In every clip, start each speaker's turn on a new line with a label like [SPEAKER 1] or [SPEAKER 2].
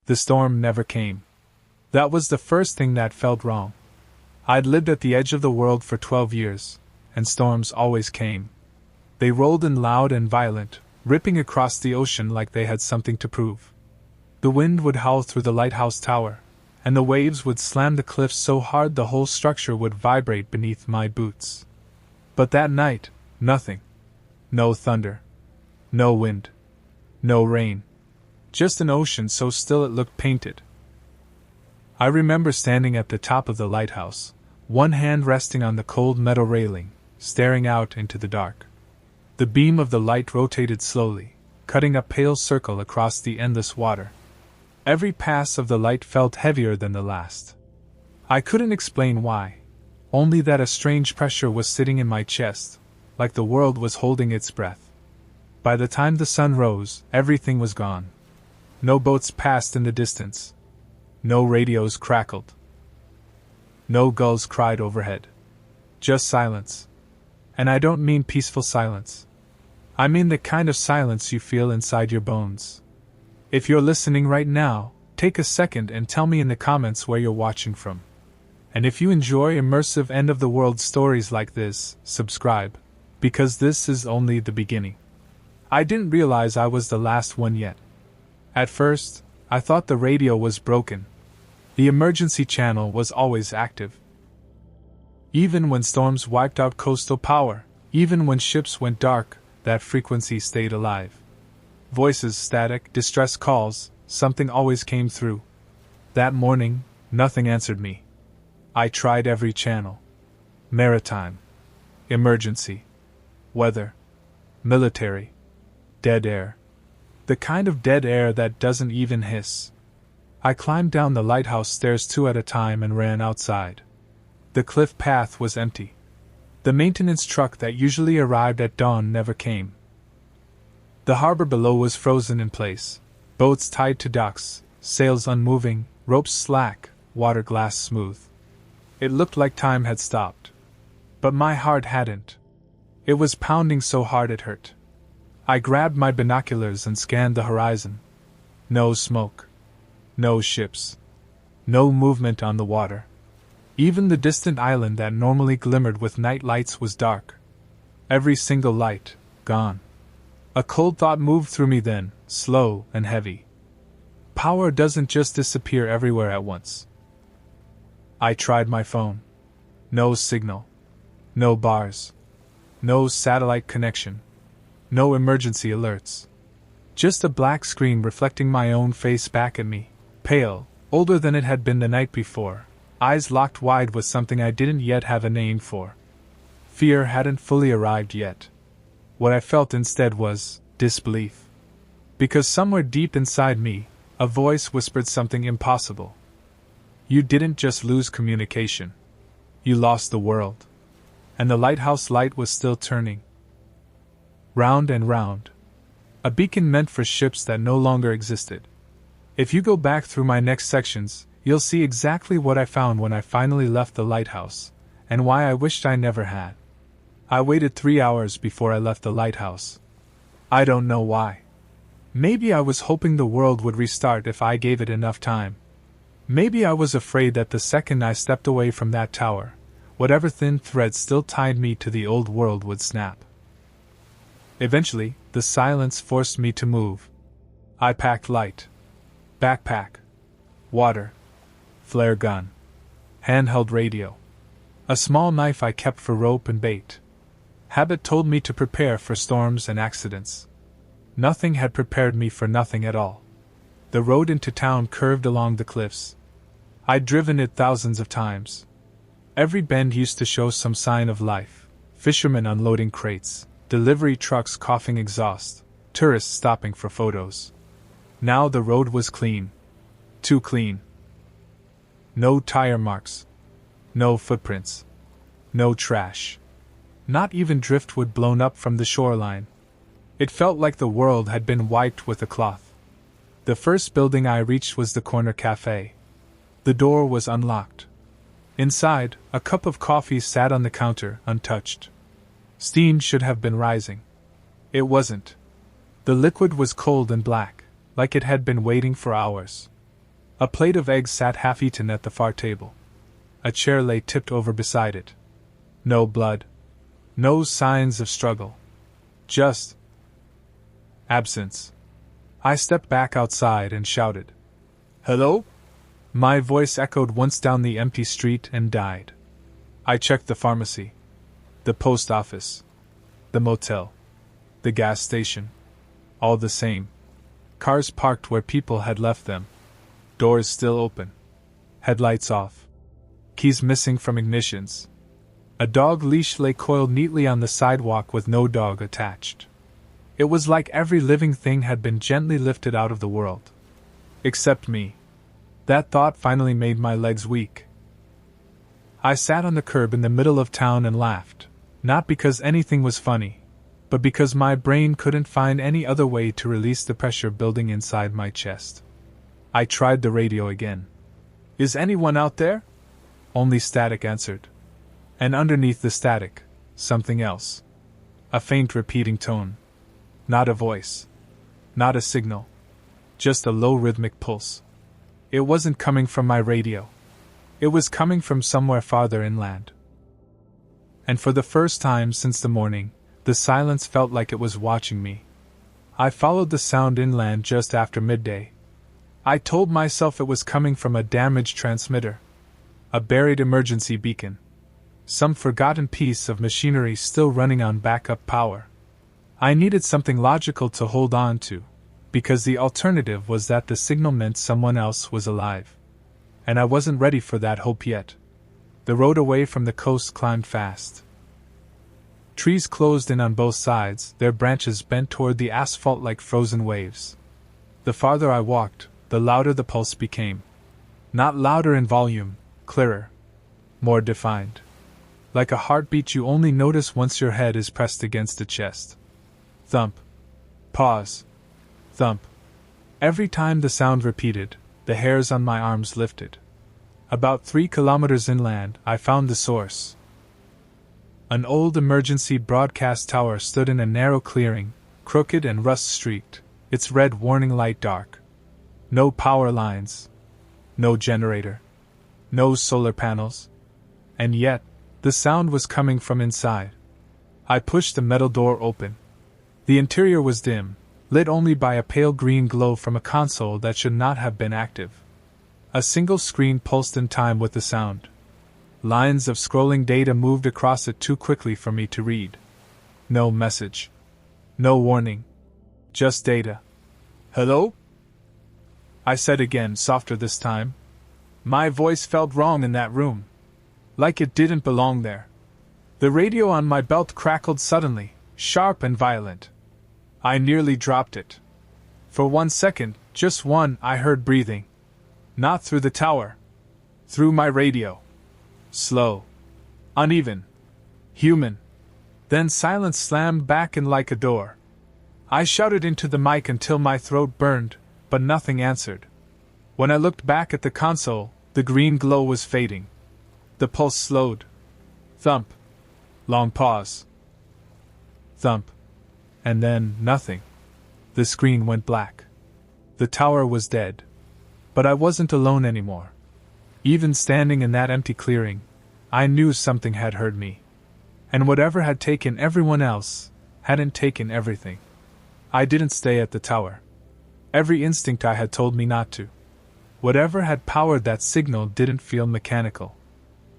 [SPEAKER 1] The storm never came. That was the first thing that felt wrong. I'd lived at the edge of the world for 12 years, and storms always came. They rolled in loud and violent, ripping across the ocean like they had something to prove. The wind would howl through the lighthouse tower, and the waves would slam the cliffs so hard the whole structure would vibrate beneath my boots. But that night, nothing. No thunder. No wind. No rain. Just an ocean so still it looked painted. I remember standing at the top of the lighthouse, one hand resting on the cold metal railing, staring out into the dark. The beam of the light rotated slowly, cutting a pale circle across the endless water. Every pass of the light felt heavier than the last. I couldn't explain why, only that a strange pressure was sitting in my chest, like the world was holding its breath. By the time the sun rose, everything was gone. No boats passed in the distance. No radios crackled. No gulls cried overhead. Just silence. And I don't mean peaceful silence. I mean the kind of silence you feel inside your bones. If you're listening right now, take a second and tell me in the comments where you're watching from. And if you enjoy immersive end-of-the-world stories like this, subscribe, because this is only the beginning. I didn't realize I was the last one yet. At first, I thought the radio was broken. The emergency channel was always active. Even when storms wiped out coastal power, even when ships went dark, that frequency stayed alive. Voices, static, distress calls, something always came through. That morning, nothing answered me. I tried every channel. Maritime. Emergency. Weather. Military. Dead air. The kind of dead air that doesn't even hiss. I climbed down the lighthouse stairs 2 at a time and ran outside. The cliff path was empty. The maintenance truck that usually arrived at dawn never came. The harbor below was frozen in place, boats tied to docks, sails unmoving, ropes slack, water glass smooth. It looked like time had stopped. But my heart hadn't. It was pounding so hard it hurt. I grabbed my binoculars and scanned the horizon. No smoke. No ships. No movement on the water. Even the distant island that normally glimmered with night lights was dark. Every single light, gone. A cold thought moved through me then, slow and heavy. Power doesn't just disappear everywhere at once. I tried my phone. No signal. No bars. No satellite connection. No emergency alerts. Just a black screen reflecting my own face back at me, pale, older than it had been the night before, eyes locked wide with something I didn't yet have a name for. Fear hadn't fully arrived yet. What I felt instead was disbelief. Because somewhere deep inside me, a voice whispered something impossible. You didn't just lose communication. You lost the world. And the lighthouse light was still turning. Round and round. A beacon meant for ships that no longer existed. If you go back through my next sections, you'll see exactly what I found when I finally left the lighthouse, and why I wished I never had. I waited 3 hours before I left the lighthouse. I don't know why. Maybe I was hoping the world would restart if I gave it enough time. Maybe I was afraid that the second I stepped away from that tower, whatever thin thread still tied me to the old world would snap. Eventually, the silence forced me to move. I packed light. Backpack. Water. Flare gun. Handheld radio. A small knife I kept for rope and bait. Habit told me to prepare for storms and accidents. Nothing had prepared me for nothing at all. The road into town curved along the cliffs. I'd driven it thousands of times. Every bend used to show some sign of life. Fishermen unloading crates, delivery trucks coughing exhaust, tourists stopping for photos. Now the road was clean. Too clean. No tire marks. No footprints. No trash. Not even driftwood blown up from the shoreline. It felt like the world had been wiped with a cloth. The first building I reached was the corner cafe. The door was unlocked. Inside, a cup of coffee sat on the counter, untouched. Steam should have been rising. It wasn't. The liquid was cold and black, like it had been waiting for hours. A plate of eggs sat half-eaten at the far table. A chair lay tipped over beside it. No blood. No signs of struggle. Just absence. I stepped back outside and shouted, "Hello?" My voice echoed once down the empty street and died. I checked the pharmacy, the post office, the motel, the gas station. All the same. Cars parked where people had left them. Doors still open. Headlights off. Keys missing from ignitions. A dog leash lay coiled neatly on the sidewalk with no dog attached. It was like every living thing had been gently lifted out of the world. Except me. That thought finally made my legs weak. I sat on the curb in the middle of town and laughed, not because anything was funny, but because my brain couldn't find any other way to release the pressure building inside my chest. I tried the radio again. "Is anyone out there?" Only static answered. And underneath the static, something else. A faint repeating tone. Not a voice. Not a signal. Just a low rhythmic pulse. It wasn't coming from my radio. It was coming from somewhere farther inland. And for the first time since the morning, the silence felt like it was watching me. I followed the sound inland just after midday. I told myself it was coming from a damaged transmitter. A buried emergency beacon. Some forgotten piece of machinery still running on backup power. I needed something logical to hold on to, because the alternative was that the signal meant someone else was alive. And I wasn't ready for that hope yet. The road away from the coast climbed fast. Trees closed in on both sides, their branches bent toward the asphalt like frozen waves. The farther I walked, the louder the pulse became. Not louder in volume, clearer. More defined. Like a heartbeat you only notice once your head is pressed against the chest. Thump. Pause. Thump. Every time the sound repeated, the hairs on my arms lifted. About 3 kilometers inland, I found the source. An old emergency broadcast tower stood in a narrow clearing, crooked and rust-streaked, its red warning light dark. No power lines. No generator. No solar panels. And yet, the sound was coming from inside. I pushed the metal door open. The interior was dim, lit only by a pale green glow from a console that should not have been active. A single screen pulsed in time with the sound. Lines of scrolling data moved across it too quickly for me to read. No message. No warning. Just data. "Hello?" I said again, softer this time. My voice felt wrong in that room. Like it didn't belong there. The radio on my belt crackled suddenly, sharp and violent. I nearly dropped it. For 1 second, just one, I heard breathing. Not through the tower. Through my radio. Slow. Uneven. Human. Then silence slammed back in like a door. I shouted into the mic until my throat burned, but nothing answered. When I looked back at the console, the green glow was fading. The pulse slowed. Thump. Long pause. Thump. And then, nothing. The screen went black. The tower was dead. But I wasn't alone anymore. Even standing in that empty clearing, I knew something had heard me. And whatever had taken everyone else, hadn't taken everything. I didn't stay at the tower. Every instinct I had told me not to. Whatever had powered that signal didn't feel mechanical.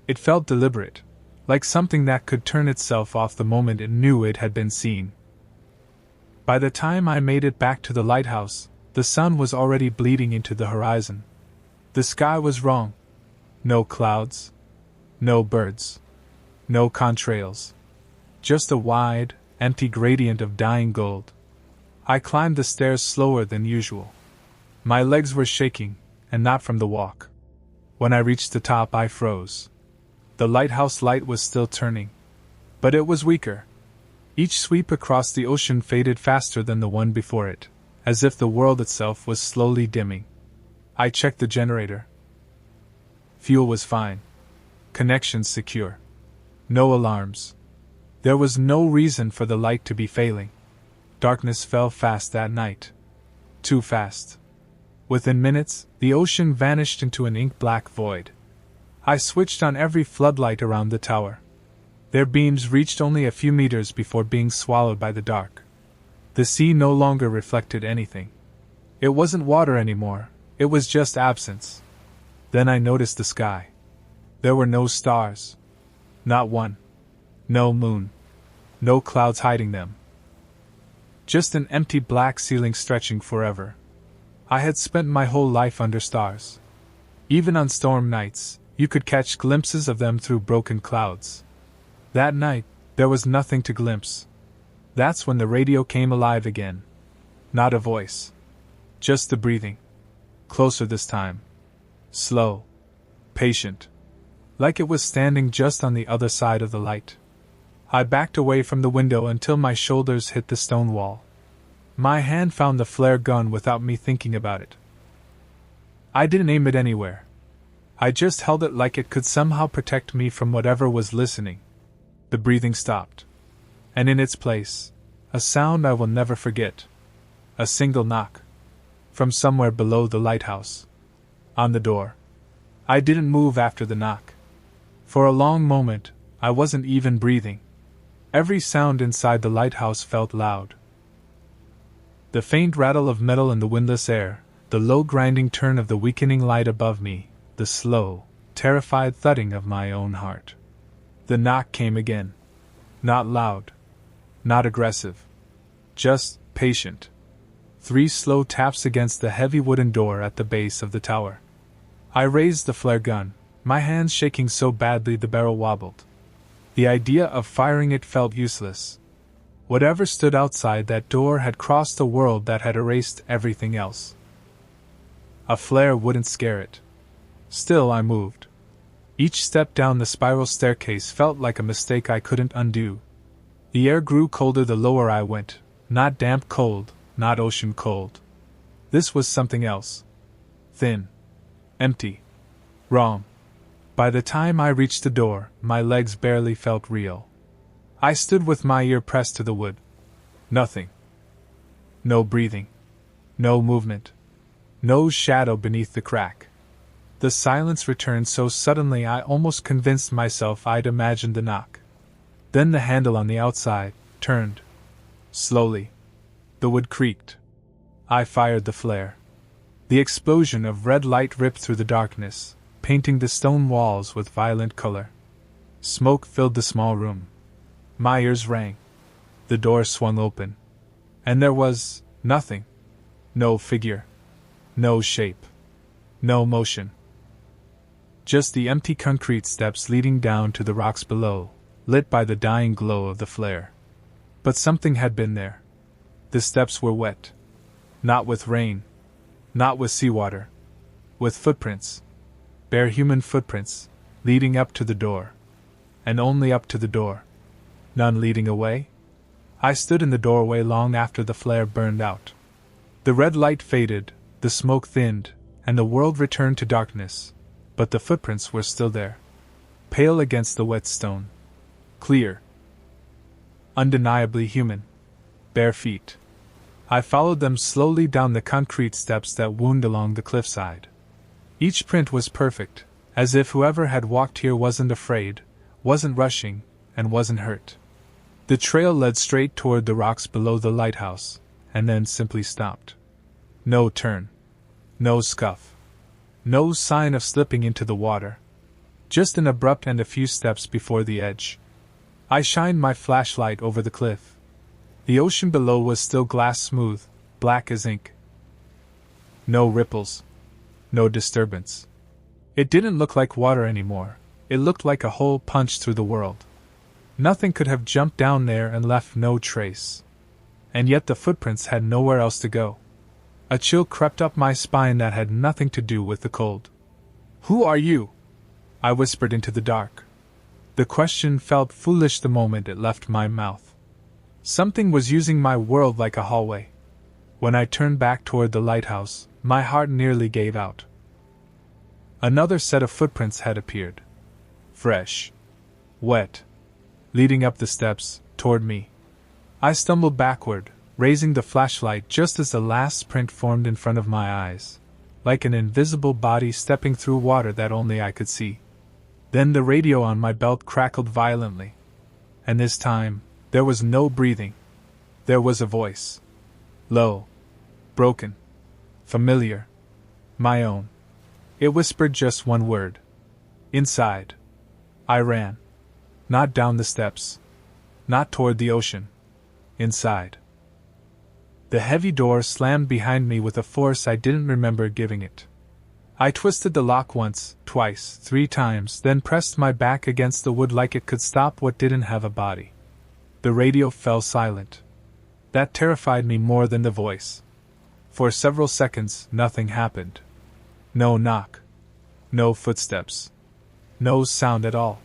[SPEAKER 1] It felt deliberate, like something that could turn itself off the moment it knew it had been seen. By the time I made it back to the lighthouse, the sun was already bleeding into the horizon. The sky was wrong. No clouds. No birds. No contrails. Just a wide, empty gradient of dying gold. I climbed the stairs slower than usual. My legs were shaking, and not from the walk. When I reached the top, I froze. The lighthouse light was still turning. But it was weaker. Each sweep across the ocean faded faster than the one before it, as if the world itself was slowly dimming. I checked the generator. Fuel was fine. Connections secure. No alarms. There was no reason for the light to be failing. Darkness fell fast that night. Too fast. Within minutes, the ocean vanished into an ink-black void. I switched on every floodlight around the tower. Their beams reached only a few meters before being swallowed by the dark. The sea no longer reflected anything. It wasn't water anymore, it was just absence. Then I noticed the sky. There were no stars. Not one. No moon. No clouds hiding them. Just an empty black ceiling stretching forever. I had spent my whole life under stars. Even on storm nights, you could catch glimpses of them through broken clouds. That night, there was nothing to glimpse. That's when the radio came alive again. Not a voice. Just the breathing. Closer this time. Slow. Patient. Like it was standing just on the other side of the light. I backed away from the window until my shoulders hit the stone wall. My hand found the flare gun without me thinking about it. I didn't aim it anywhere. I just held it like it could somehow protect me from whatever was listening. The breathing stopped. And in its place, a sound I will never forget. A single knock. From somewhere below the lighthouse. On the door. I didn't move after the knock. For a long moment, I wasn't even breathing. Every sound inside the lighthouse felt loud. The faint rattle of metal in the windless air, the low grinding turn of the weakening light above me, the slow, terrified thudding of my own heart. The knock came again. Not loud. Not aggressive. Just patient. 3 slow taps against the heavy wooden door at the base of the tower. I raised the flare gun, my hands shaking so badly the barrel wobbled. The idea of firing it felt useless. Whatever stood outside that door had crossed a world that had erased everything else. A flare wouldn't scare it. Still I moved. Each step down the spiral staircase felt like a mistake I couldn't undo. The air grew colder the lower I went, not damp cold, not ocean cold. This was something else. Thin. Empty. Wrong. By the time I reached the door, my legs barely felt real. I stood with my ear pressed to the wood. Nothing. No breathing. No movement. No shadow beneath the crack. The silence returned so suddenly I almost convinced myself I'd imagined the knock. Then the handle on the outside turned. Slowly. The wood creaked. I fired the flare. The explosion of red light ripped through the darkness, painting the stone walls with violent color. Smoke filled the small room. My ears rang. The door swung open. And there was nothing. No figure. No shape. No motion. Just the empty concrete steps leading down to the rocks below, lit by the dying glow of the flare. But something had been there. The steps were wet. Not with rain. Not with seawater. With footprints. Bare human footprints, leading up to the door. And only up to the door. None leading away? I stood in the doorway long after the flare burned out. The red light faded, the smoke thinned, and the world returned to darkness, but the footprints were still there. Pale against the wet stone. Clear. Undeniably human. Bare feet. I followed them slowly down the concrete steps that wound along the cliffside. Each print was perfect, as if whoever had walked here wasn't afraid, wasn't rushing, and wasn't hurt. The trail led straight toward the rocks below the lighthouse, and then simply stopped. No turn. No scuff. No sign of slipping into the water. Just an abrupt end a few steps before the edge. I shined my flashlight over the cliff. The ocean below was still glass smooth, black as ink. No ripples. No disturbance. It didn't look like water anymore, it looked like a hole punched through the world. Nothing could have jumped down there and left no trace. And yet the footprints had nowhere else to go. A chill crept up my spine that had nothing to do with the cold. "Who are you?" I whispered into the dark. The question felt foolish the moment it left my mouth. Something was using my world like a hallway. When I turned back toward the lighthouse, my heart nearly gave out. Another set of footprints had appeared. Fresh. Wet. Leading up the steps, toward me. I stumbled backward, raising the flashlight just as the last print formed in front of my eyes. like an invisible body stepping through water that only I could see. Then the radio on my belt crackled violently. And this time, there was no breathing. There was a voice. Low. Broken. Familiar. My own. It whispered just one word. Inside. I ran. Not down the steps. Not toward the ocean. Inside. The heavy door slammed behind me with a force I didn't remember giving it. I twisted the lock once, twice, 3 times, then pressed my back against the wood like it could stop what didn't have a body. The radio fell silent. That terrified me more than the voice. For several seconds, nothing happened. No knock. No footsteps. No sound at all.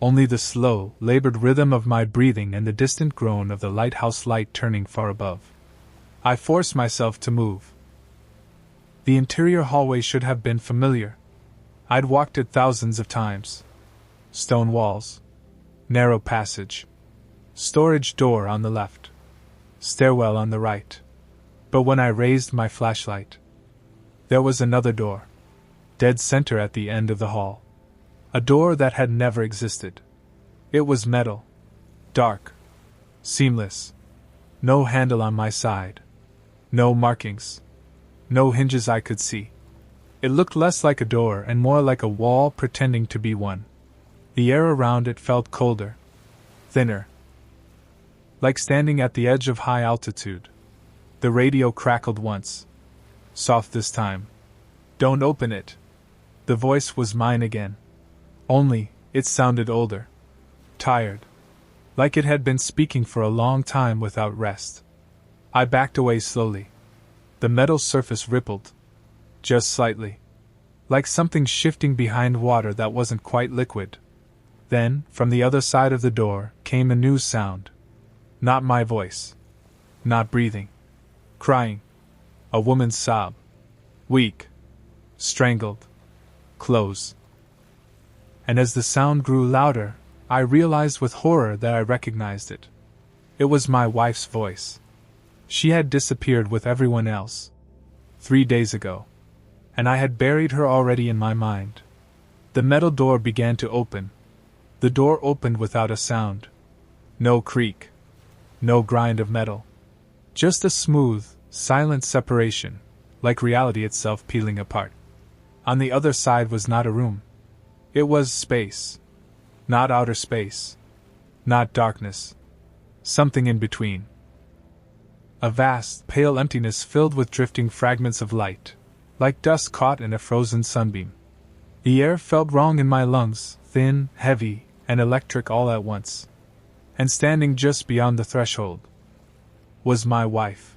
[SPEAKER 1] Only the slow, labored rhythm of my breathing and the distant groan of the lighthouse light turning far above. I forced myself to move. The interior hallway should have been familiar. I'd walked it thousands of times. Stone walls. Narrow passage. Storage door on the left. Stairwell on the right. But when I raised my flashlight, there was another door. Dead center at the end of the hall. A door that had never existed. It was metal. Dark. Seamless. No handle on my side. No markings. No hinges I could see. It looked less like a door and more like a wall pretending to be one. The air around it felt colder. Thinner. Like standing at the edge of high altitude. The radio crackled once. Soft this time. Don't open it. The voice was mine again. Only, it sounded older. Tired. Like it had been speaking for a long time without rest. I backed away slowly. The metal surface rippled. Just slightly. Like something shifting behind water that wasn't quite liquid. Then, from the other side of the door, came a new sound. Not my voice. Not breathing. Crying. A woman's sob. Weak. Strangled. Close. And as the sound grew louder, I realized with horror that I recognized it. It was my wife's voice. She had disappeared with everyone else. 3 days ago. And I had buried her already in my mind. The metal door began to open. The door opened without a sound. No creak. No grind of metal. Just a smooth, silent separation, like reality itself peeling apart. On the other side was not a room. It was space. Not outer space. Not darkness. Something in between. A vast, pale emptiness filled with drifting fragments of light, like dust caught in a frozen sunbeam. The air felt wrong in my lungs, thin, heavy, and electric all at once. And standing just beyond the threshold was my wife.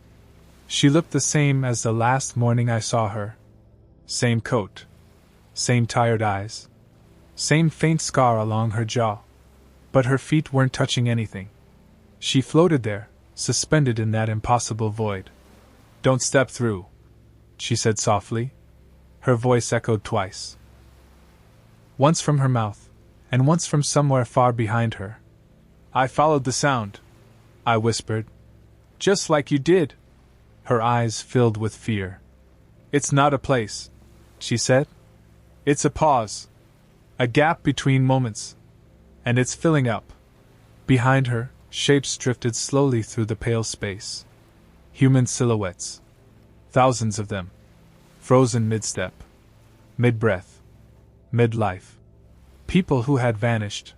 [SPEAKER 1] She looked the same as the last morning I saw her. Same coat. Same tired eyes. Same faint scar along her jaw. But her feet weren't touching anything. She floated there, suspended in that impossible void. "Don't step through," she said softly. Her voice echoed twice. Once from her mouth, and once from somewhere far behind her. "I followed the sound," I whispered. "Just like you did." Her eyes filled with fear. "It's not a place," she said. "It's a pause. A gap between moments. And it's filling up." Behind her, shapes drifted slowly through the pale space. Human silhouettes. Thousands of them. Frozen mid-step. Mid-breath. Mid-life. People who had vanished.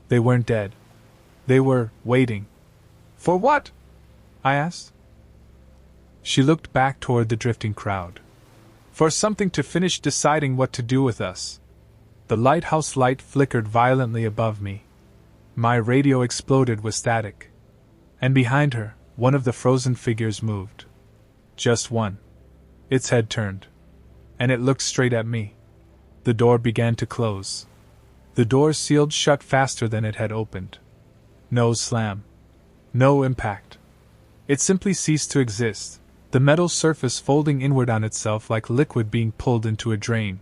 [SPEAKER 1] They weren't dead. They were waiting. "For what?" I asked. She looked back toward the drifting crowd. "For something to finish deciding what to do with us." The lighthouse light flickered violently above me. My radio exploded with static. And behind her, one of the frozen figures moved. Just one. Its head turned. And it looked straight at me. The door began to close. The door sealed shut faster than it had opened. No slam. No impact. It simply ceased to exist, the metal surface folding inward on itself like liquid being pulled into a drain.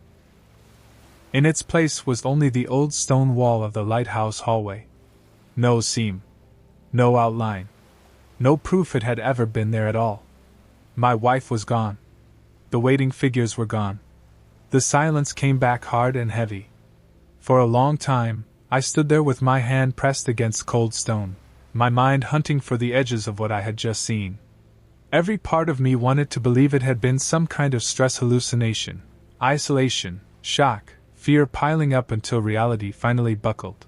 [SPEAKER 1] In its place was only the old stone wall of the lighthouse hallway. No seam. No outline. No proof it had ever been there at all. My wife was gone. The waiting figures were gone. The silence came back hard and heavy. For a long time, I stood there with my hand pressed against cold stone, my mind hunting for the edges of what I had just seen. Every part of me wanted to believe it had been some kind of stress hallucination, isolation, shock, fear piling up until reality finally buckled.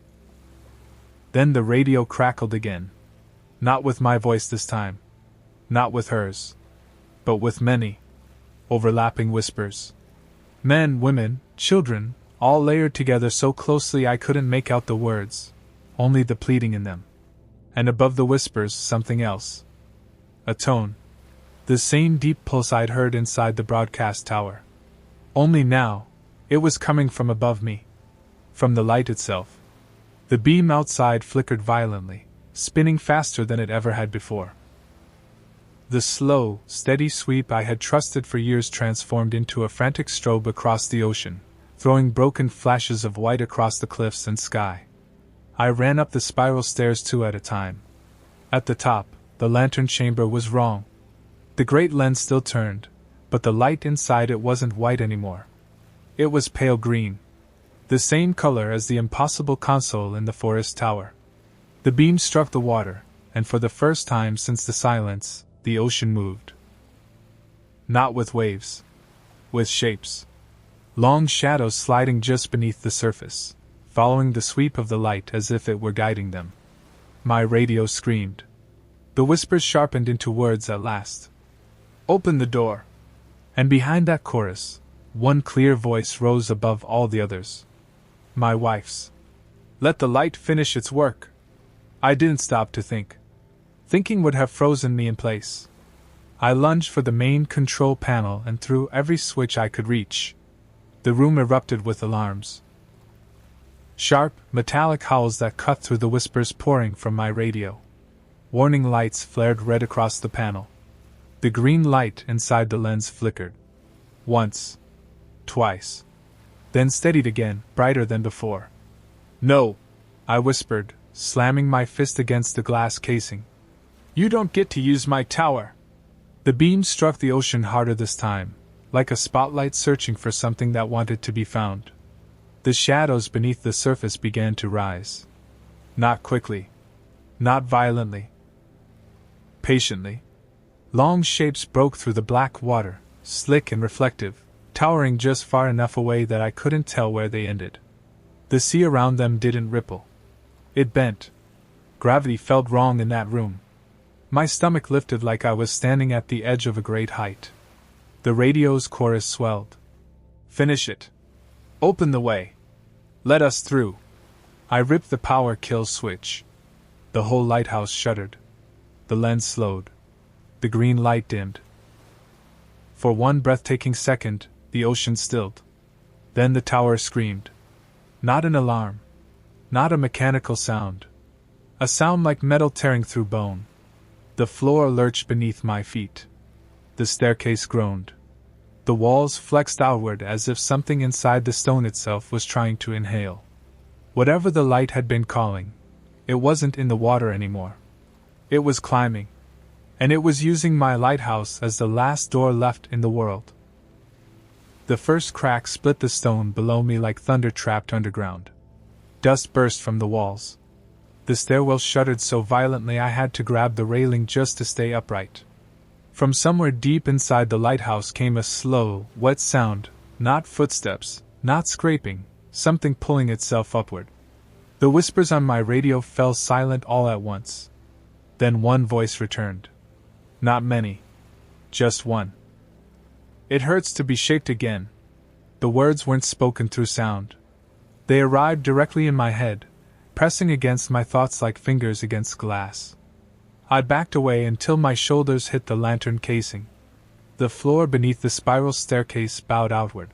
[SPEAKER 1] Then the radio crackled again. Not with my voice this time. Not with hers. But with many overlapping whispers. Men, women, children, all layered together so closely I couldn't make out the words, only the pleading in them. And above the whispers, something else. A tone. The same deep pulse I'd heard inside the broadcast tower. Only now, it was coming from above me. From the light itself. The beam outside flickered violently, spinning faster than it ever had before. The slow, steady sweep I had trusted for years transformed into a frantic strobe across the ocean, throwing broken flashes of white across the cliffs and sky. I ran up the spiral stairs 2 at a time. At the top, the lantern chamber was wrong. The great lens still turned, but the light inside it wasn't white anymore. It was pale green. The same color as the impossible console in the forest tower. The beam struck the water, and for the first time since the silence, the ocean moved. Not with waves. With shapes. Long shadows sliding just beneath the surface, following the sweep of the light as if it were guiding them. My radio screamed. The whispers sharpened into words at last. Open the door! And behind that chorus, one clear voice rose above all the others. My wife's. Let the light finish its work. I didn't stop to think. Thinking would have frozen me in place. I lunged for the main control panel and threw every switch I could reach. The room erupted with alarms. Sharp, metallic howls that cut through the whispers pouring from my radio. Warning lights flared red across the panel. The green light inside the lens flickered. Once. Twice. Then steadied again, brighter than before. No! I whispered, slamming my fist against the glass casing. You don't get to use my tower! The beam struck the ocean harder this time, like a spotlight searching for something that wanted to be found. The shadows beneath the surface began to rise. Not quickly. Not violently. Patiently. Long shapes broke through the black water, slick and reflective, towering just far enough away that I couldn't tell where they ended. The sea around them didn't ripple. It bent. Gravity felt wrong in that room. My stomach lifted like I was standing at the edge of a great height. The radio's chorus swelled. Finish it. Open the way. Let us through. I ripped the power kill switch. The whole lighthouse shuddered. The lens slowed. The green light dimmed. For one breathtaking second, the ocean stilled. Then the tower screamed. Not an alarm. Not a mechanical sound. A sound like metal tearing through bone. The floor lurched beneath my feet. The staircase groaned. The walls flexed outward as if something inside the stone itself was trying to inhale. Whatever the light had been calling, it wasn't in the water anymore. It was climbing. And it was using my lighthouse as the last door left in the world. The first crack split the stone below me like thunder trapped underground. Dust burst from the walls. The stairwell shuddered so violently I had to grab the railing just to stay upright. From somewhere deep inside the lighthouse came a slow, wet sound, not footsteps, not scraping, something pulling itself upward. The whispers on my radio fell silent all at once. Then one voice returned. Not many. Just one. It hurts to be shaped again. The words weren't spoken through sound. They arrived directly in my head, pressing against my thoughts like fingers against glass. I backed away until my shoulders hit the lantern casing. The floor beneath the spiral staircase bowed outward.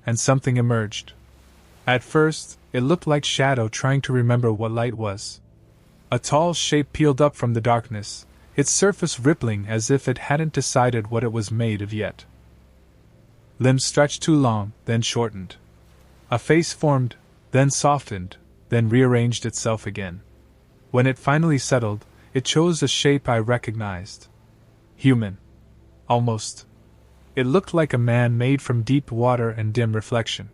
[SPEAKER 1] And something emerged. At first, it looked like shadow trying to remember what light was. A tall shape peeled up from the darkness, its surface rippling as if it hadn't decided what it was made of yet. Limbs stretched too long, then shortened. A face formed, then softened, then rearranged itself again. When it finally settled, it chose a shape I recognized. Human. Almost. It looked like a man made from deep water and dim reflection.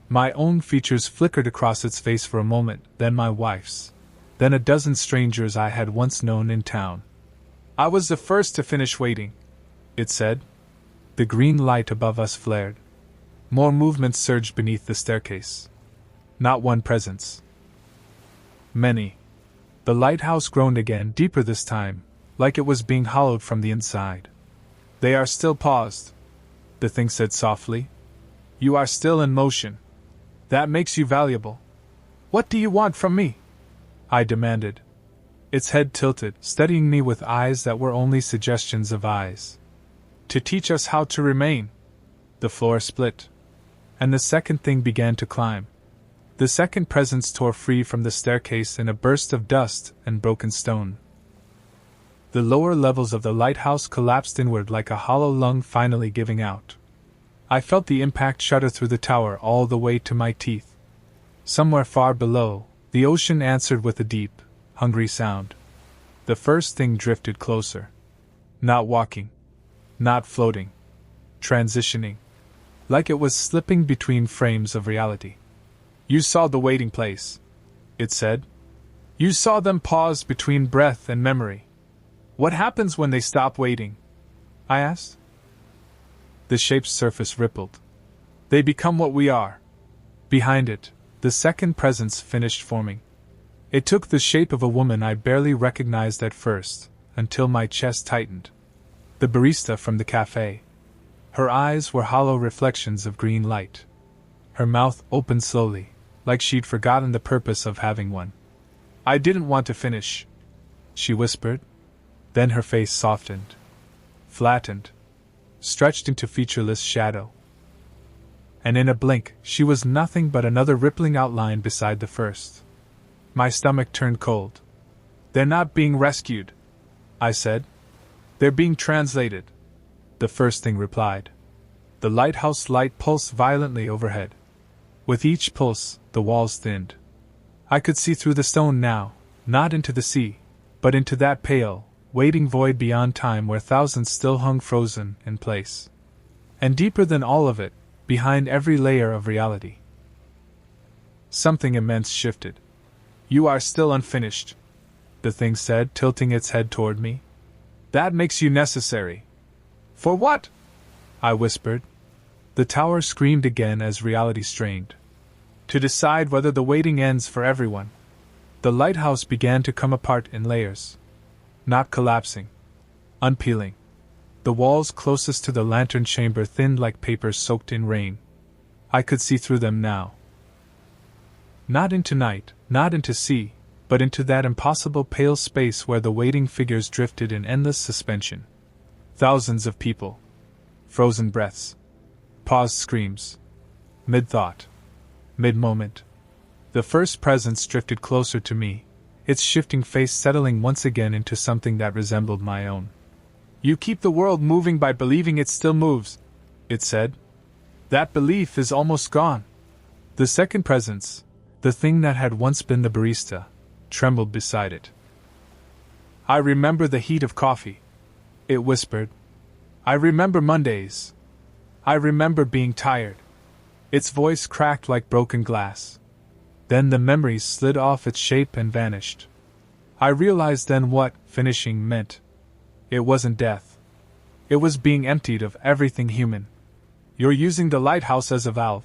[SPEAKER 1] My own features flickered across its face for a moment, then my wife's, then a dozen strangers I had once known in town. I was the first to finish waiting, it said. The green light above us flared. More movement surged beneath the staircase. Not one presence. Many. The lighthouse groaned again, deeper this time, like it was being hollowed from the inside. They are still paused, the thing said softly. You are still in motion. That makes you valuable. What do you want from me? I demanded. Its head tilted, studying me with eyes that were only suggestions of eyes. To teach us how to remain. The floor split. And the second thing began to climb. The second presence tore free from the staircase in a burst of dust and broken stone. The lower levels of the lighthouse collapsed inward like a hollow lung finally giving out. I felt the impact shudder through the tower all the way to my teeth. Somewhere far below, the ocean answered with a deep, hungry sound. The first thing drifted closer. Not walking. Not floating. Transitioning. Like it was slipping between frames of reality. You saw the waiting place, it said. You saw them pause between breath and memory. What happens when they stop waiting? I asked. The shape's surface rippled. They become what we are. Behind it, the second presence finished forming. It took the shape of a woman I barely recognized at first, until my chest tightened. The barista from the cafe. Her eyes were hollow reflections of green light. Her mouth opened slowly, like she'd forgotten the purpose of having one. I didn't want to finish, she whispered. Then her face softened. Flattened. Stretched into featureless shadow. And in a blink, she was nothing but another rippling outline beside the first. My stomach turned cold. They're not being rescued, I said. They're being translated, the first thing replied. The lighthouse light pulsed violently overhead. With each pulse, the walls thinned. I could see through the stone now, not into the sea, but into that pale, waiting void beyond time where thousands still hung frozen in place. And deeper than all of it, behind every layer of reality, something immense shifted. You are still unfinished, the thing said, tilting its head toward me. That makes you necessary. For what? I whispered. The tower screamed again as reality strained. To decide whether the waiting ends for everyone. The lighthouse began to come apart in layers. Not collapsing. Unpeeling. The walls closest to the lantern chamber thinned like paper soaked in rain. I could see through them now. Not into night, not into sea, but into that impossible pale space where the waiting figures drifted in endless suspension. Thousands of people. Frozen breaths. Paused screams. Mid-thought. Mid-moment. The first presence drifted closer to me, its shifting face settling once again into something that resembled my own. You keep the world moving by believing it still moves, it said. That belief is almost gone. The second presence, the thing that had once been the barista, trembled beside it. I remember the heat of coffee, it whispered. I remember Mondays. I remember being tired. Its voice cracked like broken glass. Then the memories slid off its shape and vanished. I realized then what finishing meant. It wasn't death. It was being emptied of everything human. You're using the lighthouse as a valve,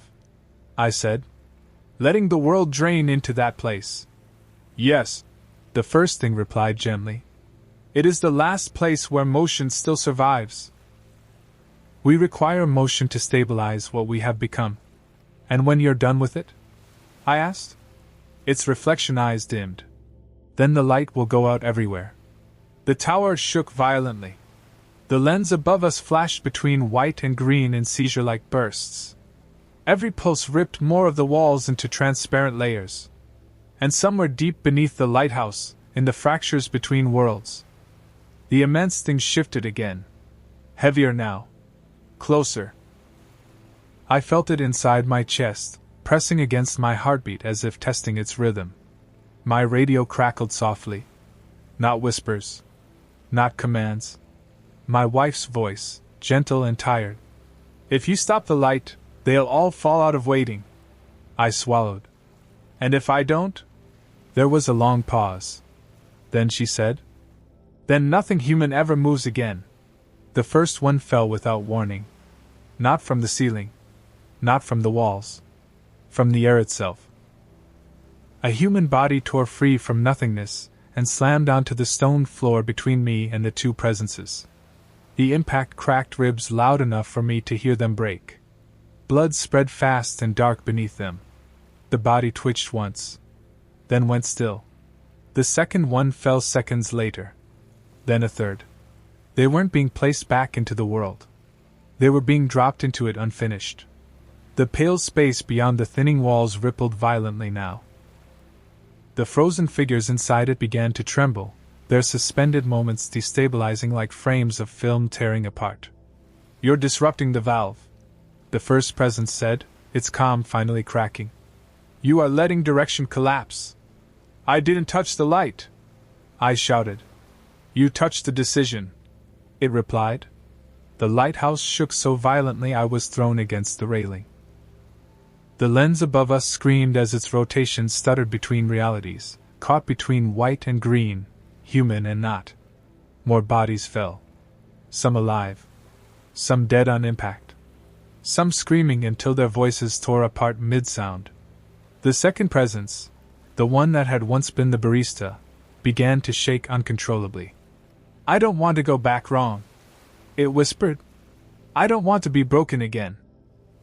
[SPEAKER 1] I said. Letting the world drain into that place. Yes, the first thing replied gently. It is the last place where motion still survives. We require motion to stabilize what we have become. And when you're done with it? I asked. Its reflection eyes dimmed. Then the light will go out everywhere. The tower shook violently. The lens above us flashed between white and green in seizure-like bursts. Every pulse ripped more of the walls into transparent layers. And somewhere deep beneath the lighthouse, in the fractures between worlds, the immense thing shifted again. Heavier now. Closer. I felt it inside my chest, pressing against my heartbeat as if testing its rhythm. My radio crackled softly. Not whispers. Not commands. My wife's voice, gentle and tired, If you stop the light, they'll all fall out of waiting. I swallowed. And if I don't? There was a long pause. Then she said, then nothing human ever moves again. The first one fell without warning. Not from the ceiling. Not from the walls. From the air itself. A human body tore free from nothingness and slammed onto the stone floor between me and the two presences. The impact cracked ribs loud enough for me to hear them break. Blood spread fast and dark beneath them. The body twitched once, then went still. The second one fell seconds later. Then a third. They weren't being placed back into the world. They were being dropped into it unfinished. The pale space beyond the thinning walls rippled violently now. The frozen figures inside it began to tremble, their suspended moments destabilizing like frames of film tearing apart. You're disrupting the valve, the first presence said, its calm finally cracking. You are letting direction collapse. I didn't touch the light, I shouted. You touched the decision, it replied. The lighthouse shook so violently I was thrown against the railing. The lens above us screamed as its rotation stuttered between realities, caught between white and green, human and not. More bodies fell. Some alive. Some dead on impact. Some screaming until their voices tore apart mid-sound. The second presence, the one that had once been the barista, began to shake uncontrollably. I don't want to go back wrong, it whispered. I don't want to be broken again.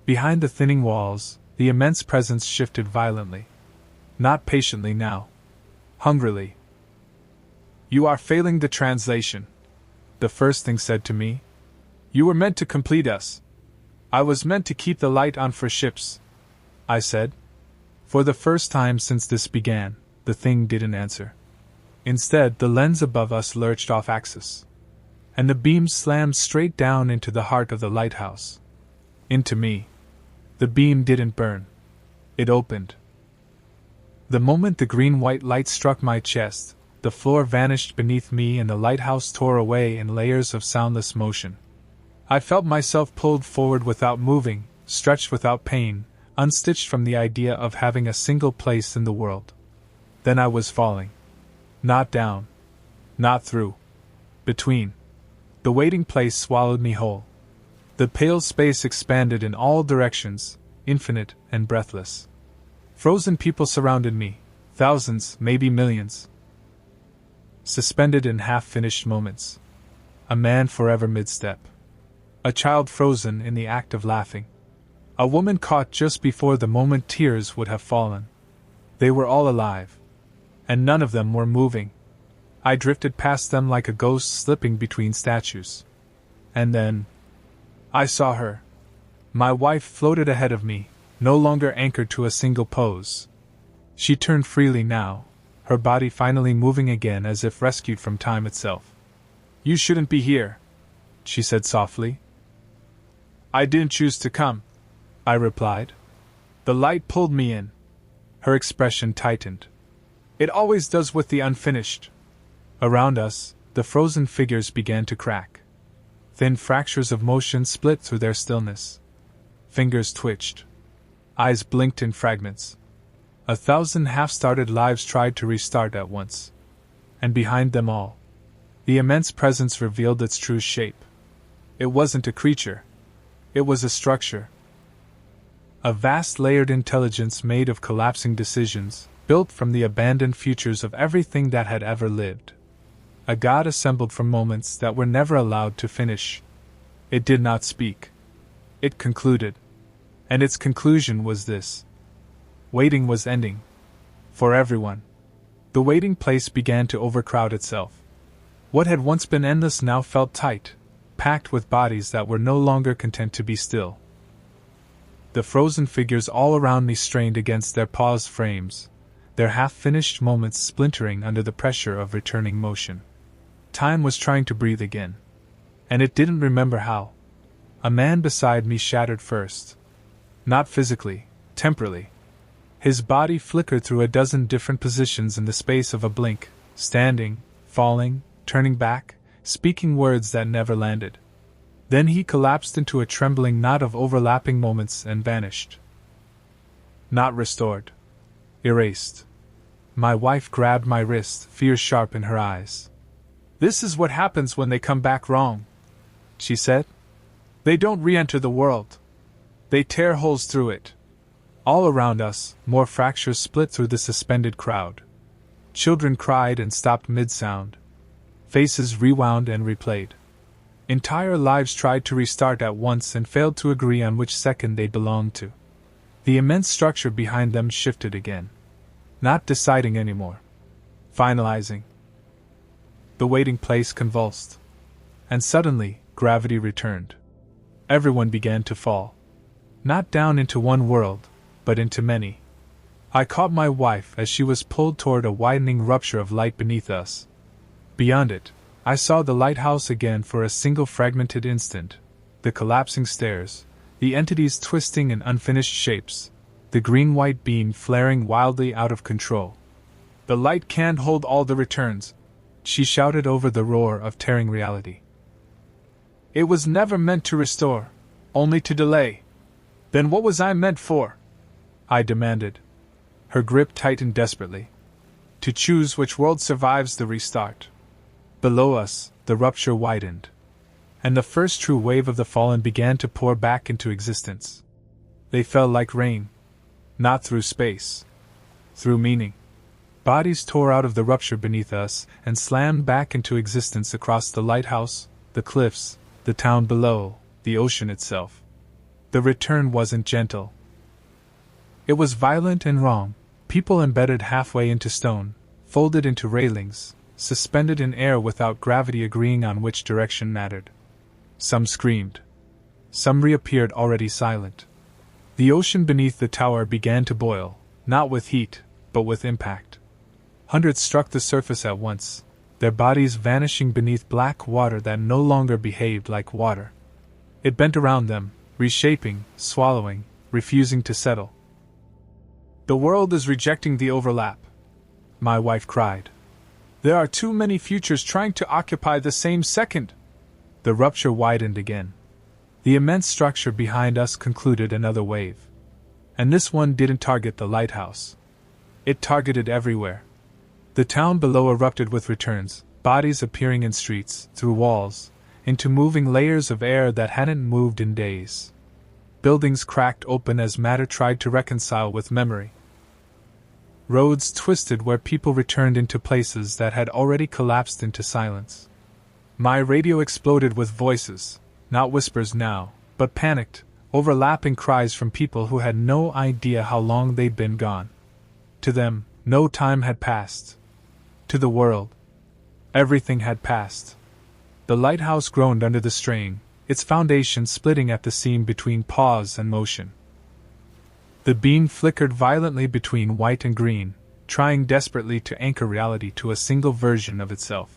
[SPEAKER 1] Behind the thinning walls, the immense presence shifted violently. Not patiently now. Hungrily. You are failing the translation, the first thing said to me. You were meant to complete us. I was meant to keep the light on for ships, I said. For the first time since this began, the thing didn't answer. Instead, the lens above us lurched off axis, and the beam slammed straight down into the heart of the lighthouse. Into me. The beam didn't burn. It opened. The moment the green-white light struck my chest, the floor vanished beneath me and the lighthouse tore away in layers of soundless motion. I felt myself pulled forward without moving, stretched without pain, unstitched from the idea of having a single place in the world. Then I was falling. Not down. Not through. Between. The waiting place swallowed me whole. The pale space expanded in all directions, infinite and breathless. Frozen people surrounded me, thousands, maybe millions. Suspended in half-finished moments. A man forever mid-step. A child frozen in the act of laughing. A woman caught just before the moment tears would have fallen. They were all alive. And none of them were moving. I drifted past them like a ghost slipping between statues. And then I saw her. My wife floated ahead of me, no longer anchored to a single pose. She turned freely now, her body finally moving again as if rescued from time itself. You shouldn't be here, she said softly. I didn't choose to come, I replied. The light pulled me in. Her expression tightened. It always does with the unfinished. Around us, the frozen figures began to crack. Thin fractures of motion split through their stillness. Fingers twitched. Eyes blinked in fragments. 1,000 half-started lives tried to restart at once. And behind them all, the immense presence revealed its true shape. It wasn't a creature. It was a structure. A vast layered intelligence made of collapsing decisions, built from the abandoned futures of everything that had ever lived. A god assembled from moments that were never allowed to finish. It did not speak. It concluded. And its conclusion was this. Waiting was ending. For everyone. The waiting place began to overcrowd itself. What had once been endless now felt tight, packed with bodies that were no longer content to be still. The frozen figures all around me strained against their paused frames, their half-finished moments splintering under the pressure of returning motion. Time was trying to breathe again. And it didn't remember how. A man beside me shattered first. Not physically, temporally. His body flickered through a dozen different positions in the space of a blink, standing, falling, turning back, speaking words that never landed. Then he collapsed into a trembling knot of overlapping moments and vanished. Not restored. Erased. My wife grabbed my wrist, fear sharp in her eyes. "This is what happens when they come back wrong," she said. "They don't re-enter the world. They tear holes through it." All around us, more fractures split through the suspended crowd. Children cried and stopped mid-sound. Faces rewound and replayed. Entire lives tried to restart at once and failed to agree on which second they belonged to. The immense structure behind them shifted again. Not deciding anymore. Finalizing. The waiting place convulsed. And suddenly, gravity returned. Everyone began to fall. Not down into one world, but into many. I caught my wife as she was pulled toward a widening rupture of light beneath us. Beyond it, I saw the lighthouse again for a single fragmented instant, the collapsing stairs, the entities twisting in unfinished shapes, the green-white beam flaring wildly out of control. "The light can't hold all the returns," she shouted over the roar of tearing reality. "It was never meant to restore, only to delay." "Then what was I meant for?" I demanded. Her grip tightened desperately. "To choose which world survives the restart." Below us, the rupture widened. And the first true wave of the fallen began to pour back into existence. They fell like rain. Not through space. Through meaning. Bodies tore out of the rupture beneath us and slammed back into existence across the lighthouse, the cliffs, the town below, the ocean itself. The return wasn't gentle. It was violent and wrong. People embedded halfway into stone, folded into railings, suspended in air without gravity agreeing on which direction mattered. Some screamed. Some reappeared already silent. The ocean beneath the tower began to boil, not with heat, but with impact. Hundreds struck the surface at once, their bodies vanishing beneath black water that no longer behaved like water. It bent around them, reshaping, swallowing, refusing to settle. "The world is rejecting the overlap," my wife cried. "There are too many futures trying to occupy the same second." The rupture widened again. The immense structure behind us concluded another wave. And this one didn't target the lighthouse. It targeted everywhere. The town below erupted with returns, bodies appearing in streets, through walls, into moving layers of air that hadn't moved in days. Buildings cracked open as matter tried to reconcile with memory. Roads twisted where people returned into places that had already collapsed into silence. My radio exploded with voices, not whispers now, but panicked, overlapping cries from people who had no idea how long they'd been gone. To them, no time had passed. To the world, everything had passed. The lighthouse groaned under the strain, its foundation splitting at the seam between pause and motion. The beam flickered violently between white and green, trying desperately to anchor reality to a single version of itself.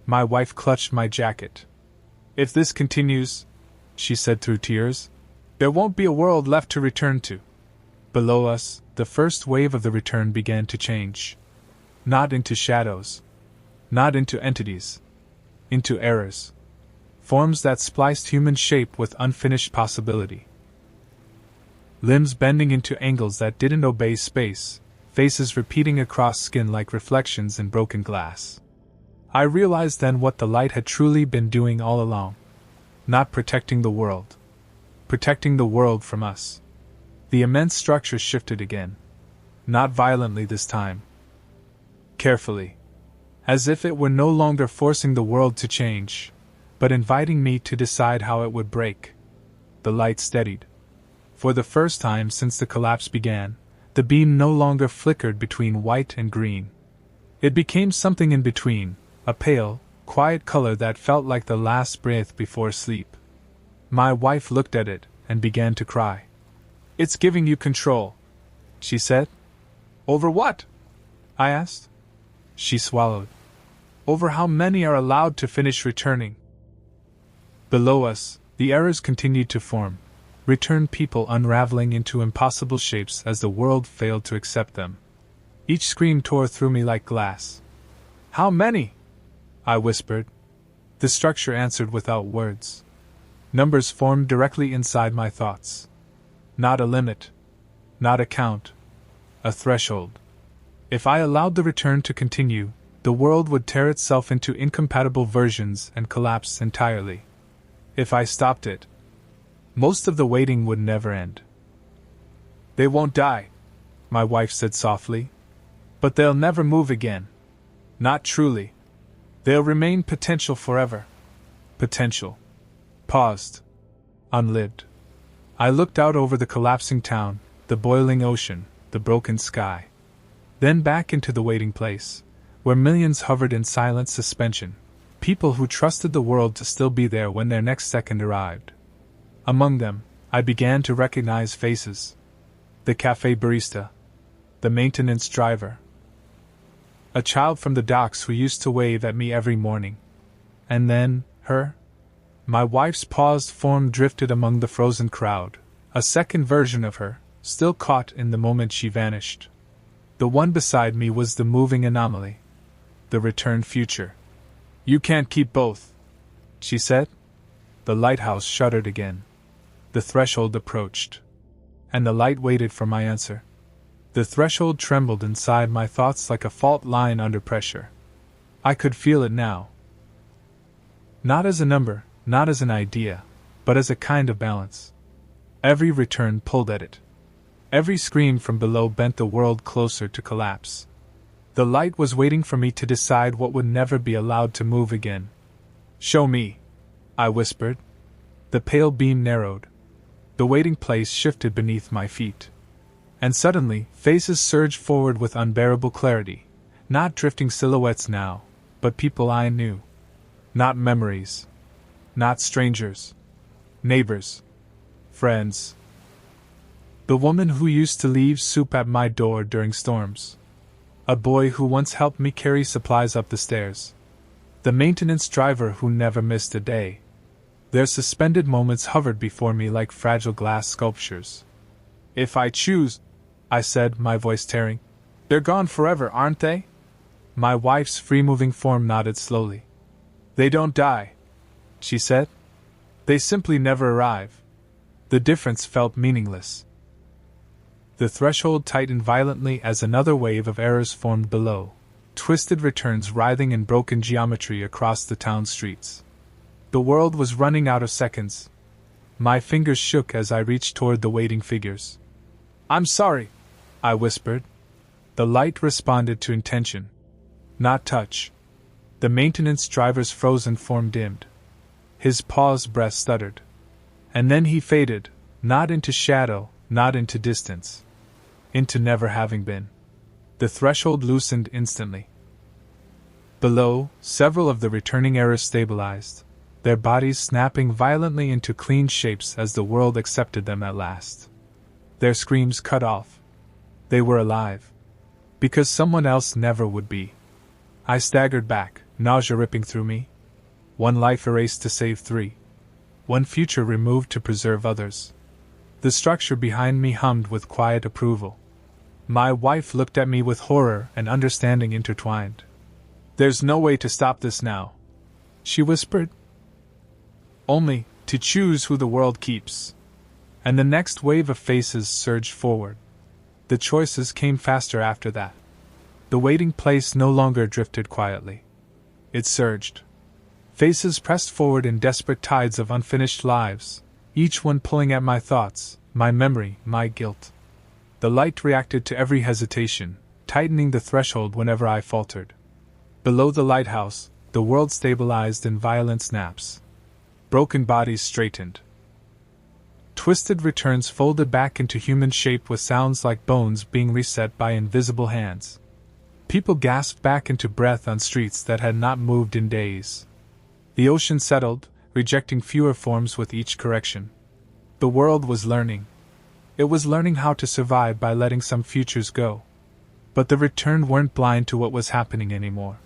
[SPEAKER 1] My wife clutched my jacket. "If this continues," she said through tears, "there won't be a world left to return to." Below us, the first wave of the return began to change. Not into shadows. Not into entities. Into errors. Forms that spliced human shape with unfinished possibility. Limbs bending into angles that didn't obey space, faces repeating across skin like reflections in broken glass. I realized then what the light had truly been doing all along. Not protecting the world. Protecting the world from us. The immense structure shifted again. Not violently this time. Carefully. As if it were no longer forcing the world to change, but inviting me to decide how it would break. The light steadied. For the first time since the collapse began, the beam no longer flickered between white and green. It became something in between, a pale, quiet color that felt like the last breath before sleep. My wife looked at it and began to cry. "It's giving you control," she said. "Over what?" I asked. She swallowed. "Over how many are allowed to finish returning." Below us, the errors continued to form. Returned people unraveling into impossible shapes as the world failed to accept them. Each scream tore through me like glass. "How many?" I whispered. The structure answered without words. Numbers formed directly inside my thoughts. Not a limit. Not a count. A threshold. If I allowed the return to continue, the world would tear itself into incompatible versions and collapse entirely. If I stopped it, most of the waiting would never end. They won't die, my wife said softly. But they'll never move again. Not truly. They'll remain potential forever. Potential. Paused. Unlived. I looked out over the collapsing town, the boiling ocean, the broken sky. Then back into the waiting place, where millions hovered in silent suspension, people who trusted the world to still be there when their next second arrived. Among them, I began to recognize faces. The cafe barista. The maintenance driver. A child from the docks who used to wave at me every morning. And then, her. My wife's paused form drifted among the frozen crowd, a second version of her, still caught in the moment she vanished. The one beside me was the moving anomaly. The returned future. You can't keep both, she said. The lighthouse shuddered again. The threshold approached. And the light waited for my answer. The threshold trembled inside my thoughts like a fault line under pressure. I could feel it now. Not as a number, not as an idea, but as a kind of balance. Every return pulled at it. Every scream from below bent the world closer to collapse. The light was waiting for me to decide what would never be allowed to move again. Show me, I whispered. The pale beam narrowed. The waiting place shifted beneath my feet. And suddenly, faces surged forward with unbearable clarity, not drifting silhouettes now, but people I knew. Not memories. Not strangers. Neighbors. Friends. The woman who used to leave soup at my door during storms. A boy who once helped me carry supplies up the stairs. The maintenance driver who never missed a day. Their suspended moments hovered before me like fragile glass sculptures. If I choose, I said, my voice tearing. They're gone forever, aren't they? My wife's free-moving form nodded slowly. They don't die, she said. They simply never arrive. The difference felt meaningless. The threshold tightened violently as another wave of errors formed below, twisted returns writhing in broken geometry across the town streets. The world was running out of seconds. My fingers shook as I reached toward the waiting figures. I'm sorry, I whispered. The light responded to intention, not touch. The maintenance driver's frozen form dimmed. His paused breath stuttered. And then he faded, not into shadow, not into distance. Into never having been. The threshold loosened instantly. Below, several of the returning errors stabilized, their bodies snapping violently into clean shapes as the world accepted them at last. Their screams cut off. They were alive. Because someone else never would be. I staggered back, nausea ripping through me. One life erased to save 3. One future removed to preserve others. The structure behind me hummed with quiet approval. My wife looked at me with horror and understanding intertwined. There's no way to stop this now, she whispered. Only to choose who the world keeps. And the next wave of faces surged forward. The choices came faster after that. The waiting place no longer drifted quietly. It surged. Faces pressed forward in desperate tides of unfinished lives, each one pulling at my thoughts, my memory, my guilt. The light reacted to every hesitation, tightening the threshold whenever I faltered. Below the lighthouse, the world stabilized in violent snaps. Broken bodies straightened. Twisted returns folded back into human shape with sounds like bones being reset by invisible hands. People gasped back into breath on streets that had not moved in days. The ocean settled, rejecting fewer forms with each correction. The world was learning. It was learning how to survive by letting some futures go. But the returned weren't blind to what was happening anymore.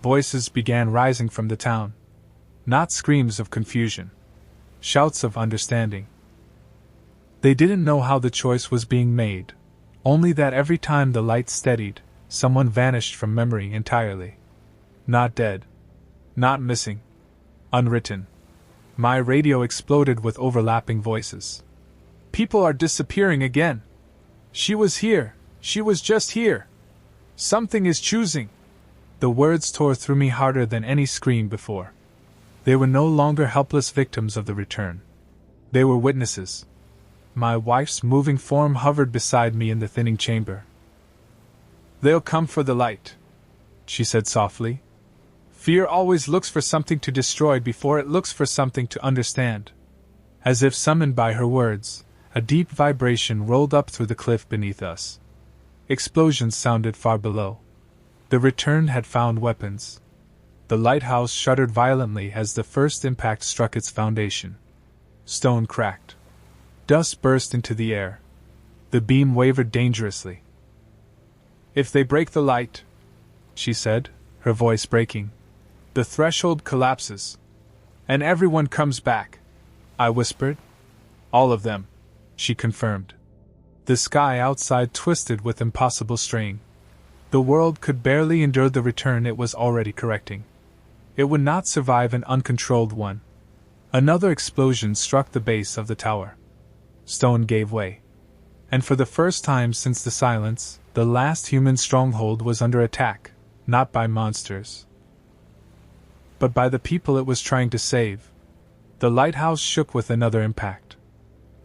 [SPEAKER 1] Voices began rising from the town. Not screams of confusion. Shouts of understanding. They didn't know how the choice was being made, only that every time the light steadied, someone vanished from memory entirely. Not dead. Not missing. Unwritten. My radio exploded with overlapping voices. People are disappearing again. She was here. She was just here. Something is choosing. The words tore through me harder than any scream before. They were no longer helpless victims of the return. They were witnesses. My wife's moving form hovered beside me in the thinning chamber. They'll come for the light, she said softly. Fear always looks for something to destroy before it looks for something to understand. As if summoned by her words, a deep vibration rolled up through the cliff beneath us. Explosions sounded far below. The return had found weapons. The lighthouse shuddered violently as the first impact struck its foundation. Stone cracked. Dust burst into the air. The beam wavered dangerously. If they break the light, she said, her voice breaking, the threshold collapses. And everyone comes back, I whispered. All of them, she confirmed. The sky outside twisted with impossible strain. The world could barely endure the return it was already correcting. It would not survive an uncontrolled one. Another explosion struck the base of the tower. Stone gave way. And for the first time since the silence, the last human stronghold was under attack, not by monsters, but by the people it was trying to save. The lighthouse shook with another impact.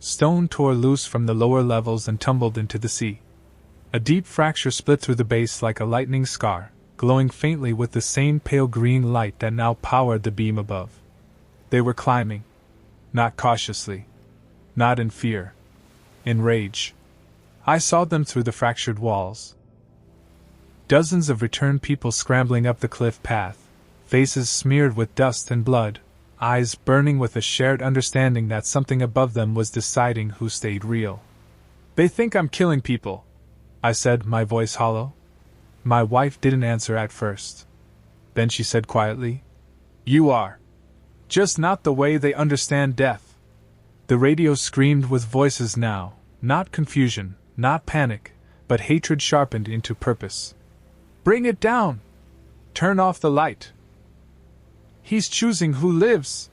[SPEAKER 1] Stone tore loose from the lower levels and tumbled into the sea. A deep fracture split through the base like a lightning scar, glowing faintly with the same pale green light that now powered the beam above. They were climbing. Not cautiously. Not in fear. In rage. I saw them through the fractured walls. Dozens of returned people scrambling up the cliff path, faces smeared with dust and blood, eyes burning with a shared understanding that something above them was deciding who stayed real. They think I'm killing people, I said, my voice hollow. My wife didn't answer at first. Then she said quietly, You are. Just not the way they understand death. The radio screamed with voices now, not confusion, not panic, but hatred sharpened into purpose. Bring it down! Turn off the light! He's choosing who lives!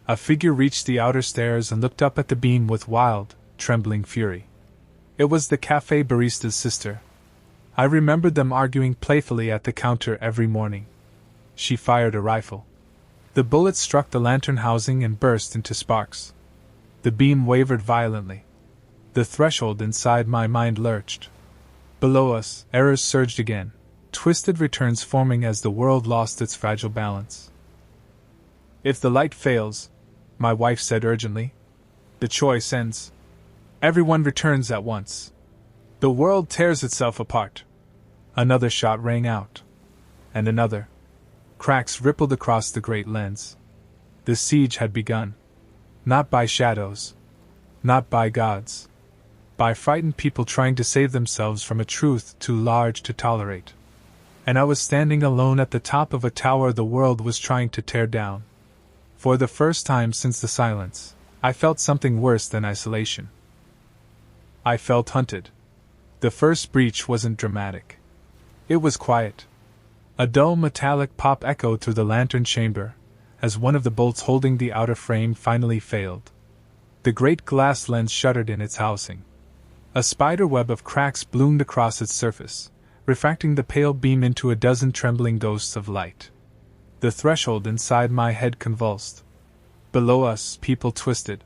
[SPEAKER 1] A figure reached the outer stairs and looked up at the beam with wild, trembling fury. It was the cafe barista's sister. I remembered them arguing playfully at the counter every morning. She fired a rifle. The bullet struck the lantern housing and burst into sparks. The beam wavered violently. The threshold inside my mind lurched. Below us, errors surged again, twisted returns forming as the world lost its fragile balance. If the light fails, my wife said urgently, the choice ends. Everyone returns at once. The world tears itself apart. Another shot rang out. And another. Cracks rippled across the great lens. The siege had begun. Not by shadows. Not by gods. By frightened people trying to save themselves from a truth too large to tolerate. And I was standing alone at the top of a tower the world was trying to tear down. For the first time since the silence, I felt something worse than isolation. I felt hunted. The first breach wasn't dramatic. It was quiet. A dull metallic pop echoed through the lantern chamber, as one of the bolts holding the outer frame finally failed. The great glass lens shuddered in its housing. A spider web of cracks bloomed across its surface, refracting the pale beam into a dozen trembling ghosts of light. The threshold inside my head convulsed. Below us, people twisted.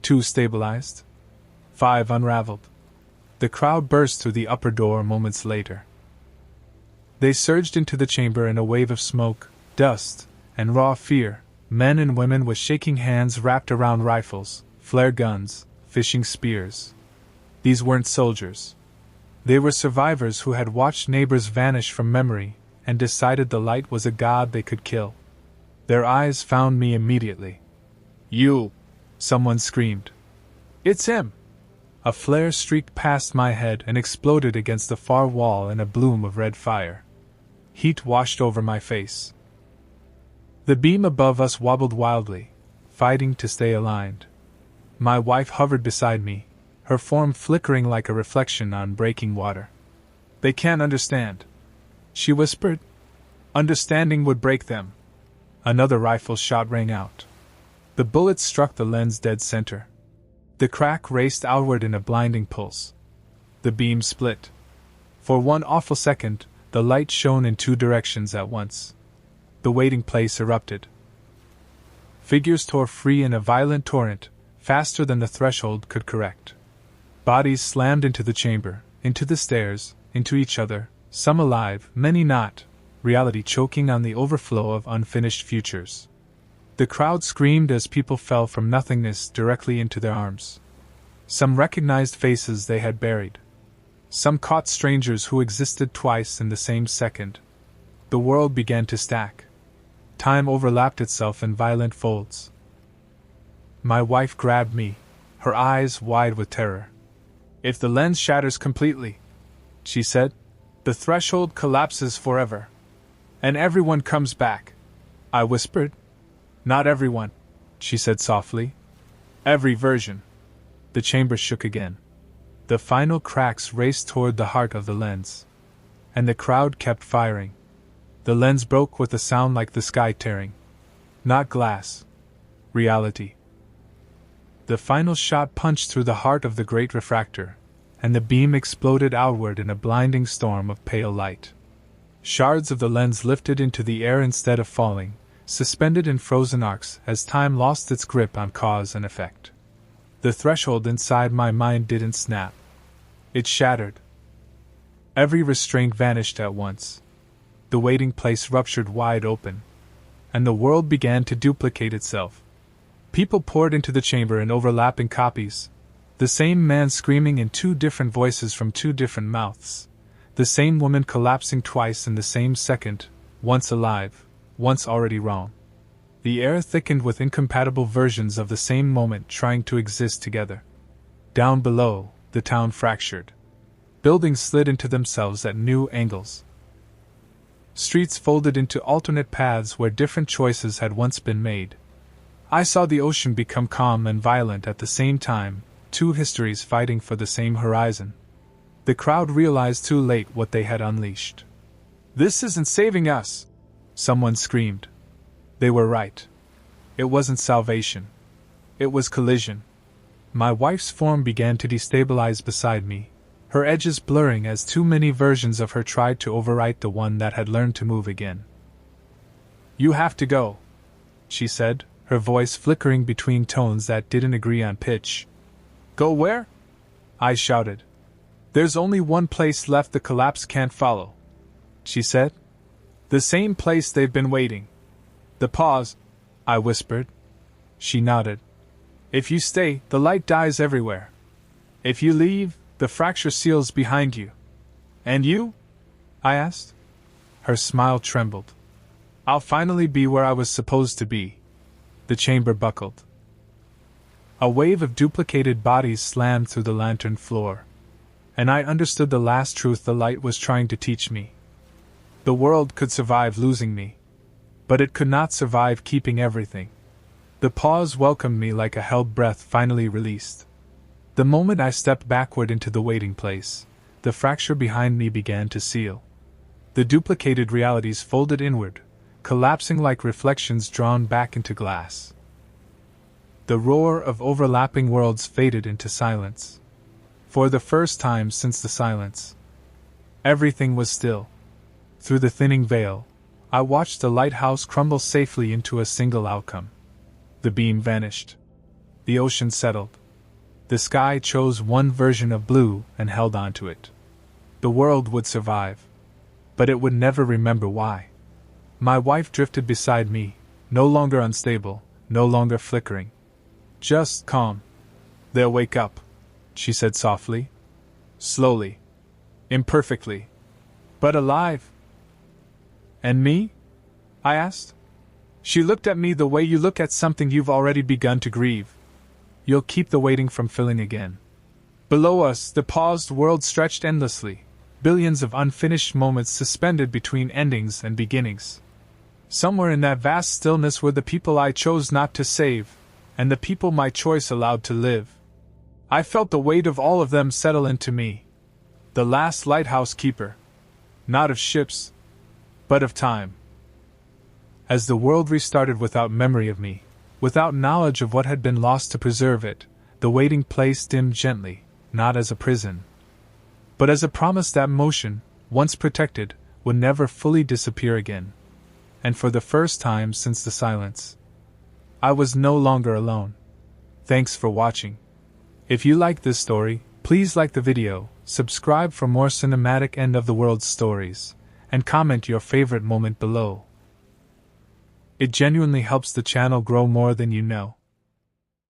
[SPEAKER 1] 2 stabilized. 5 unraveled. The crowd burst through the upper door moments later. They surged into the chamber in a wave of smoke, dust, and raw fear, men and women with shaking hands wrapped around rifles, flare guns, fishing spears. These weren't soldiers. They were survivors who had watched neighbors vanish from memory and decided the light was a god they could kill. Their eyes found me immediately. You! Someone screamed. It's him! A flare streaked past my head and exploded against the far wall in a bloom of red fire. Heat washed over my face. The beam above us wobbled wildly, fighting to stay aligned. My wife hovered beside me, her form flickering like a reflection on breaking water. They can't understand, she whispered. Understanding would break them. Another rifle shot rang out. The bullet struck the lens dead center. The crack raced outward in a blinding pulse. The beam split. For one awful second, the light shone in two directions at once. The waiting place erupted. Figures tore free in a violent torrent, faster than the threshold could correct. Bodies slammed into the chamber, into the stairs, into each other, some alive, many not, reality choking on the overflow of unfinished futures. The crowd screamed as people fell from nothingness directly into their arms. Some recognized faces they had buried. Some caught strangers who existed twice in the same second. The world began to stack. Time overlapped itself in violent folds. My wife grabbed me, her eyes wide with terror. "If the lens shatters completely," she said, "the threshold collapses forever. And everyone comes back." I whispered. "Not everyone," she said softly. "Every version." The chamber shook again. The final cracks raced toward the heart of the lens. And the crowd kept firing. The lens broke with a sound like the sky tearing. Not glass. Reality. The final shot punched through the heart of the great refractor, and the beam exploded outward in a blinding storm of pale light. Shards of the lens lifted into the air instead of falling, suspended in frozen arcs as time lost its grip on cause and effect. The threshold inside my mind didn't snap. It shattered. Every restraint vanished at once. The waiting place ruptured wide open, and the world began to duplicate itself. People poured into the chamber in overlapping copies, the same man screaming in two different voices from two different mouths, the same woman collapsing twice in the same second, once alive, once already wrong. The air thickened with incompatible versions of the same moment trying to exist together. Down below, the town fractured. Buildings slid into themselves at new angles. Streets folded into alternate paths where different choices had once been made. I saw the ocean become calm and violent at the same time, two histories fighting for the same horizon. The crowd realized too late what they had unleashed. "This isn't saving us!" someone screamed. They were right. It wasn't salvation. It was collision. My wife's form began to destabilize beside me, her edges blurring as too many versions of her tried to overwrite the one that had learned to move again. "You have to go," she said, her voice flickering between tones that didn't agree on pitch. "Go where?" I shouted. "There's only one place left the collapse can't follow," she said. "The same place they've been waiting. The pause," I whispered. She nodded. "If you stay, the light dies everywhere. If you leave, the fracture seals behind you." "And you?" I asked. Her smile trembled. "I'll finally be where I was supposed to be." The chamber buckled. A wave of duplicated bodies slammed through the lantern floor, and I understood the last truth the light was trying to teach me. The world could survive losing me, but it could not survive keeping everything. The pause welcomed me like a held breath finally released. The moment I stepped backward into the waiting place, the fracture behind me began to seal. The duplicated realities folded inward, collapsing like reflections drawn back into glass. The roar of overlapping worlds faded into silence. For the first time since the silence, everything was still. Through the thinning veil, I watched the lighthouse crumble safely into a single outcome. The beam vanished. The ocean settled. The sky chose one version of blue and held on to it. The world would survive, but it would never remember why. My wife drifted beside me, no longer unstable, no longer flickering. Just calm. "They'll wake up," she said softly. Slowly. Imperfectly. But alive. "And me?" I asked. She looked at me the way you look at something you've already begun to grieve. "You'll keep the waiting from filling again." Below us, the paused world stretched endlessly, billions of unfinished moments suspended between endings and beginnings. Somewhere in that vast stillness were the people I chose not to save, and the people my choice allowed to live. I felt the weight of all of them settle into me. The last lighthouse keeper. Not of ships, but of time. As the world restarted without memory of me, Without knowledge of what had been lost to preserve it, the waiting place dimmed gently, not as a prison, but as a promise that motion, once protected, would never fully disappear again. And for the first time since the silence, I was no longer alone. Thanks for watching. If you like this story, please like the video, subscribe for more cinematic end-of-the-world stories, and comment your favorite moment below. It genuinely helps the channel grow more than you know.